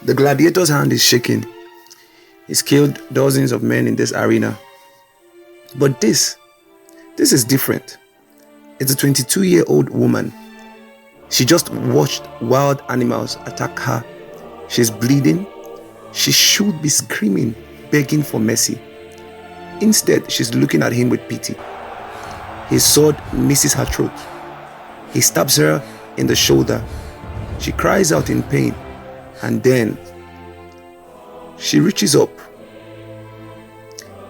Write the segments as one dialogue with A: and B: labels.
A: The gladiator's hand is shaking. He's killed dozens of men in this arena. But this is different. It's a 22-year-old woman. She just watched wild animals attack her. She's bleeding. She should be screaming, begging for mercy. Instead, she's looking at him with pity. His sword misses her throat. He stabs her in the shoulder. She cries out in pain, and then she reaches up,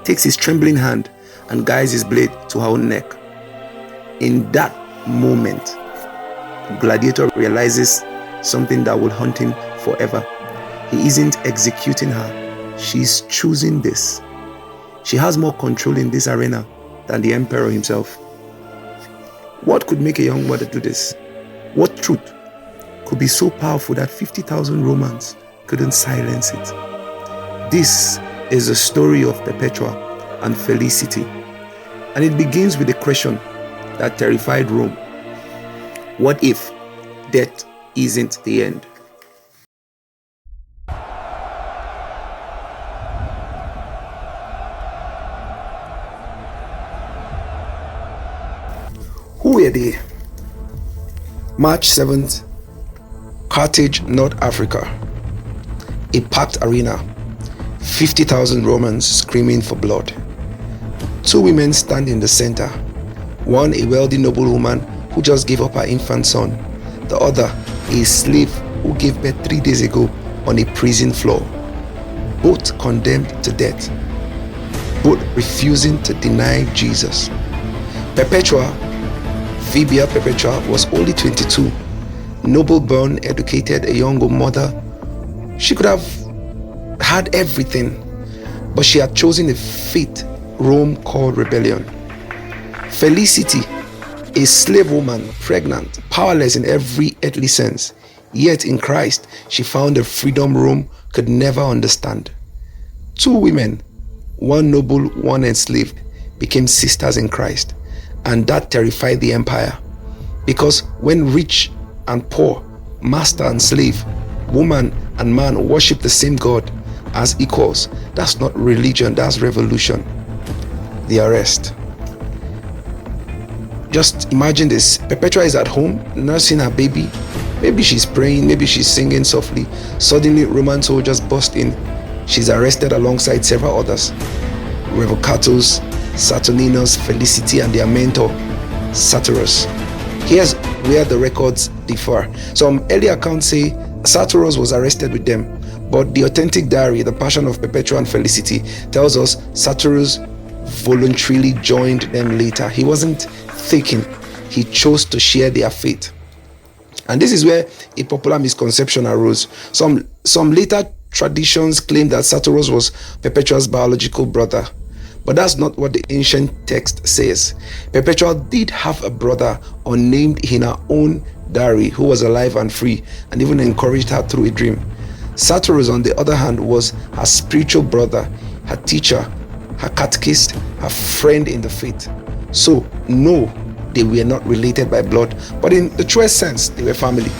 A: takes his trembling hand, and guides his blade to her own neck. In that moment, the gladiator realizes something that will haunt him forever. He isn't executing her. She's choosing this. She has more control in this arena than the emperor himself. What could make a young mother do this? What truth could be so powerful that 50,000 Romans couldn't silence it? This is the story of Perpetua and Felicity. And it begins with a question that terrified Rome. What if death isn't the end? Who were they? March 7th, Carthage, North Africa. A packed arena. 50,000 Romans screaming for blood. Two women stand in the center. One a wealthy noblewoman who just gave up her infant son. The other a slave who gave birth 3 days ago on a prison floor. Both condemned to death. Both refusing to deny Jesus. Perpetua, Vibia Perpetua, was only 22. Noble-born, educated, a young mother. She could have had everything, but she had chosen a fate Rome called rebellion. Felicity, a slave woman, pregnant, powerless in every earthly sense, yet in Christ she found a freedom Rome could never understand. Two women, one noble, one enslaved, became sisters in Christ, and that terrified the empire, because when rich and poor, master and slave, woman and man worship the same God as equals, that's not religion, that's revolution. The arrest. Just imagine this. Perpetua is at home nursing her baby. Maybe she's praying, maybe she's singing softly. Suddenly Roman soldiers bust in. She's arrested alongside several others: Revocatus, Saturninus, Felicity, and their mentor Satyrus. Here's where the records differ. Some early accounts say Satyrus was arrested with them, but the authentic diary, The Passion of Perpetua and Felicity, tells us Satyrus voluntarily joined them later. He wasn't faking, he chose to share their fate. And this is where a popular misconception arose. Some later traditions claim that Satyrus was Perpetua's biological brother, but that's not what the ancient text says. Perpetua did have a brother unnamed in her own diary who was alive and free, and even encouraged her through a dream. Satyrus, on the other hand, was her spiritual brother, her teacher, her catechist, her friend in the faith. So, no, they were not related by blood, but in the truest sense, they were family.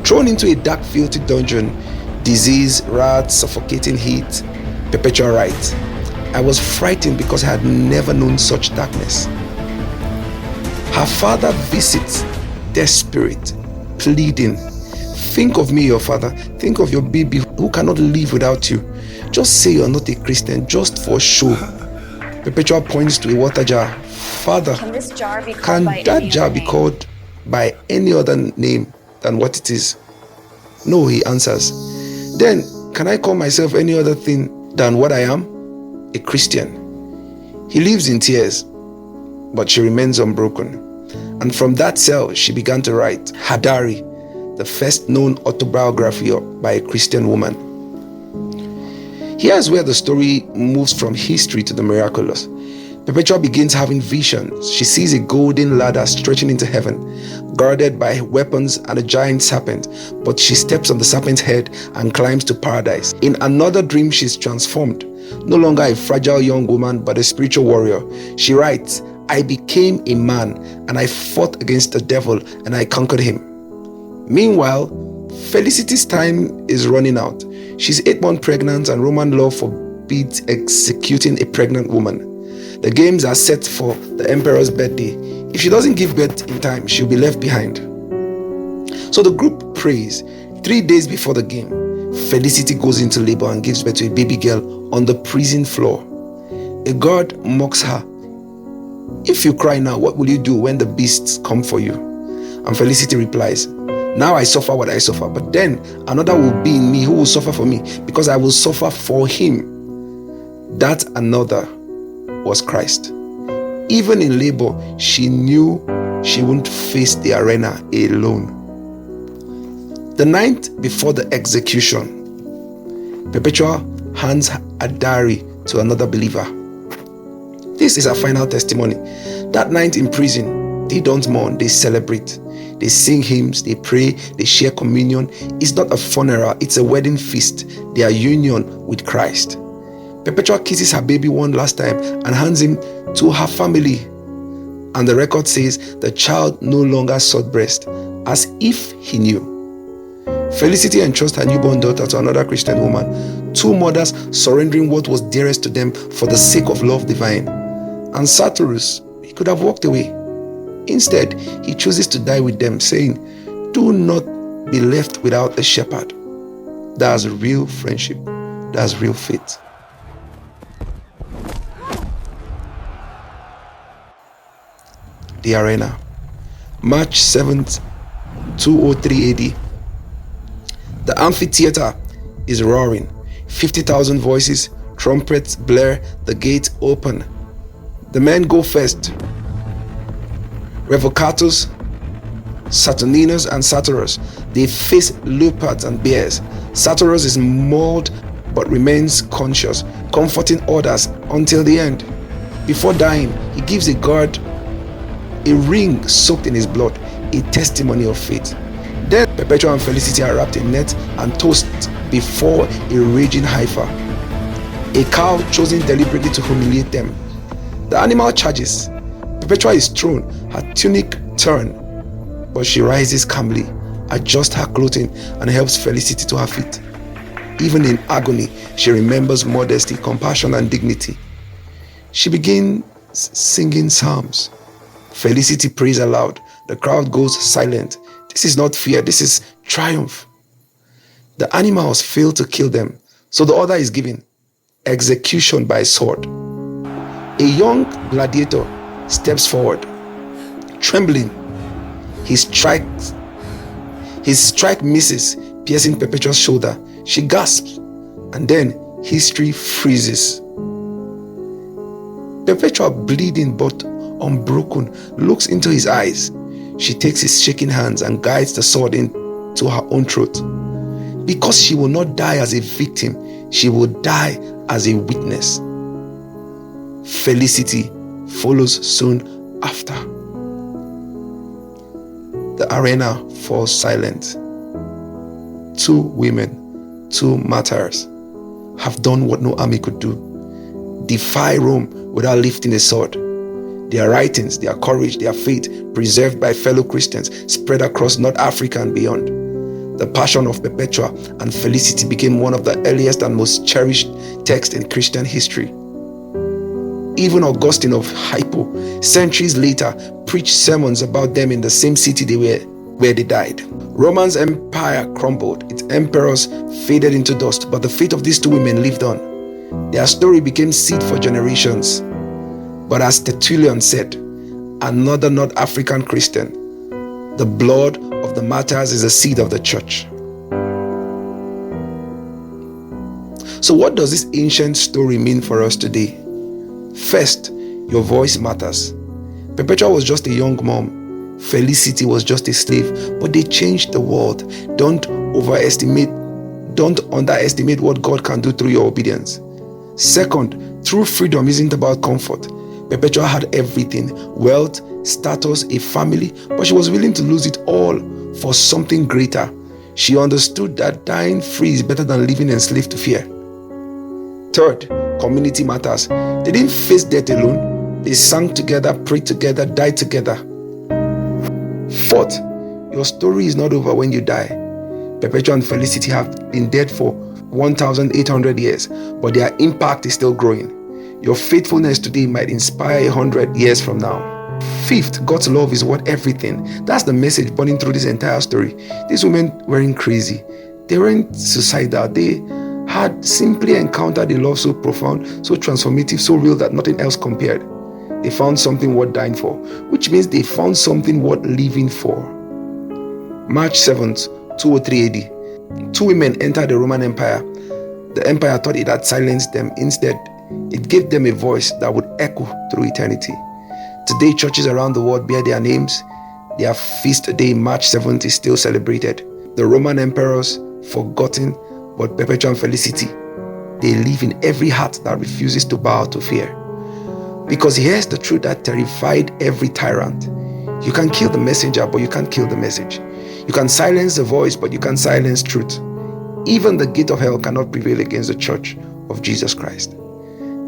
A: Thrown into a dark, filthy dungeon, disease, rats, suffocating heat, Perpetua writes, "I was frightened because I had never known such darkness." Her father visits, desperate, pleading, "Think of me, your father. Think of your baby who cannot live without you. Just say you're not a Christian, just for show." Perpetua points to a water jar. "Father, can that jar be called by any other name than what it is?" "No," he answers. "Then, can I call myself any other thing than what I am? A Christian." He leaves in tears, but she remains unbroken. And from that cell, she began to write her diary, the first known autobiography by a Christian woman. Here's where the story moves from history to the miraculous. Perpetua begins having visions. She sees a golden ladder stretching into heaven, guarded by weapons and a giant serpent, but she steps on the serpent's head and climbs to paradise. In another dream, she's transformed, no longer a fragile young woman, but a spiritual warrior. She writes, "I became a man, and I fought against the devil, and I conquered him." Meanwhile, Felicity's time is running out. She's 8 months pregnant, and Roman law forbids executing a pregnant woman. The games are set for the emperor's birthday. If she doesn't give birth in time, she'll be left behind. So the group prays. 3 days before the game, Felicity goes into labor and gives birth to a baby girl on the prison floor. A guard mocks her. "If you cry now, what will you do when the beasts come for you?" And Felicity replies, "Now I suffer what I suffer, but then another will be in me who will suffer for me, because I will suffer for him." That another was Christ. Even in labor, she knew she wouldn't face the arena alone. The night before the execution, Perpetua hands a diary to another believer. This is her final testimony. That night in prison, they don't mourn, they celebrate. They sing hymns, they pray, they share communion. It's not a funeral, it's a wedding feast, their union with Christ. Perpetua kisses her baby one last time and hands him to her family. And the record says the child no longer sought breast, as if he knew. Felicity entrusts her newborn daughter to another Christian woman, 2 mothers surrendering what was dearest to them for the sake of love divine. And Satyrus, he could have walked away. Instead, he chooses to die with them, saying, "Do not be left without a shepherd." That's real friendship. That's real faith. The arena. March 7th, 203 AD. The amphitheater is roaring. 50,000 voices, trumpets blare, the gates open. The men go first. Revocatus, Saturninus, and Satyrus. They face leopards and bears. Satyrus is mauled but remains conscious, comforting others until the end. Before dying, he gives a guard a ring soaked in his blood, a testimony of faith. Then Perpetua and Felicity are wrapped in net and tossed before a raging heifer, a cow chosen deliberately to humiliate them. The animal charges. Perpetua is thrown, her tunic torn, but she rises calmly, adjusts her clothing, and helps Felicity to her feet. Even in agony, she remembers modesty, compassion, and dignity. She begins singing psalms. Felicity prays aloud. The crowd goes silent. This is not fear, this is triumph. The animals fail to kill them, so the order is given: execution by sword. A young gladiator steps forward, trembling. His strike misses, piercing Perpetua's shoulder. She gasps, and then history freezes. Perpetua, bleeding but unbroken, looks into his eyes. She takes his shaking hands and guides the sword into her own throat. Because she will not die as a victim, she will die as a witness. Felicity follows soon after. The arena falls silent. 2 women, 2 martyrs, have done what no army could do: defy Rome without lifting a sword. Their writings, their courage, their faith, preserved by fellow Christians, spread across North Africa and beyond. The passion of Perpetua and Felicity became one of the earliest and most cherished texts in Christian history. Even Augustine of Hippo, centuries later, preached sermons about them in the same city they were where they died. Rome's empire crumbled, its emperors faded into dust, but the faith of these 2 women lived on. Their story became seed for generations. But as Tertullian said, another North African Christian, the blood of the martyrs is the seed of the church. So what does this ancient story mean for us today? First, your voice matters. Perpetua was just a young mom. Felicity was just a slave, but they changed the world. Don't underestimate what God can do through your obedience. Second, true freedom isn't about comfort. Perpetua had everything: wealth, status, a family, but she was willing to lose it all for something greater. She understood that dying free is better than living enslaved to fear. Third, community matters. They didn't face death alone. They sang together, prayed together, died together. Fourth, your story is not over when you die. Perpetua and Felicity have been dead for 1,800 years, but their impact is still growing. Your faithfulness today might inspire 100 years from now. Fifth, God's love is worth everything. That's the message burning through this entire story. These women weren't crazy. They weren't suicidal. They had simply encountered a love so profound, so transformative, so real that nothing else compared. They found something worth dying for, which means they found something worth living for. March 7th, 203 AD. Two women entered the Roman Empire. The empire thought it had silenced them. Instead, it gave them a voice that would echo through eternity. Today, churches around the world bear their names. Their feast day, March 7th, is still celebrated. The Roman emperors, forgotten, but Perpetua and Felicity, they live in every heart that refuses to bow to fear. Because here's the truth that terrified every tyrant. You can kill the messenger, but you can't kill the message. You can silence the voice, but you can't silence truth. Even the gate of hell cannot prevail against the church of Jesus Christ.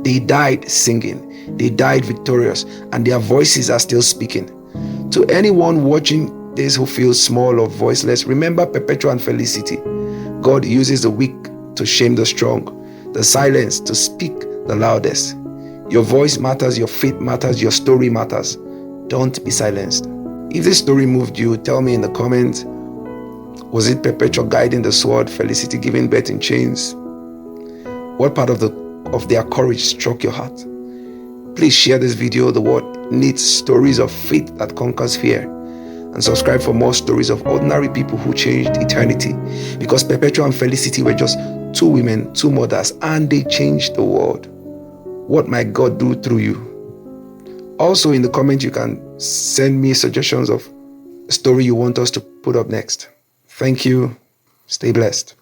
A: They died singing, they died victorious, and their voices are still speaking. To anyone watching this who feels small or voiceless, remember Perpetua and Felicity. God uses the weak to shame the strong, the silence to speak the loudest. Your voice matters, your faith matters, your story matters. Don't be silenced. If this story moved you, tell me in the comments. Was it Perpetua guiding the sword, Felicity giving birth in chains? What part of their courage struck your heart? Please share this video. The world needs stories of faith that conquers fear. And subscribe for more stories of ordinary people who changed eternity. Because Perpetua and Felicity were just two women, two mothers, and they changed the world. What might God do through you? Also, in the comments, you can send me suggestions of a story you want us to put up next. Thank you. Stay blessed.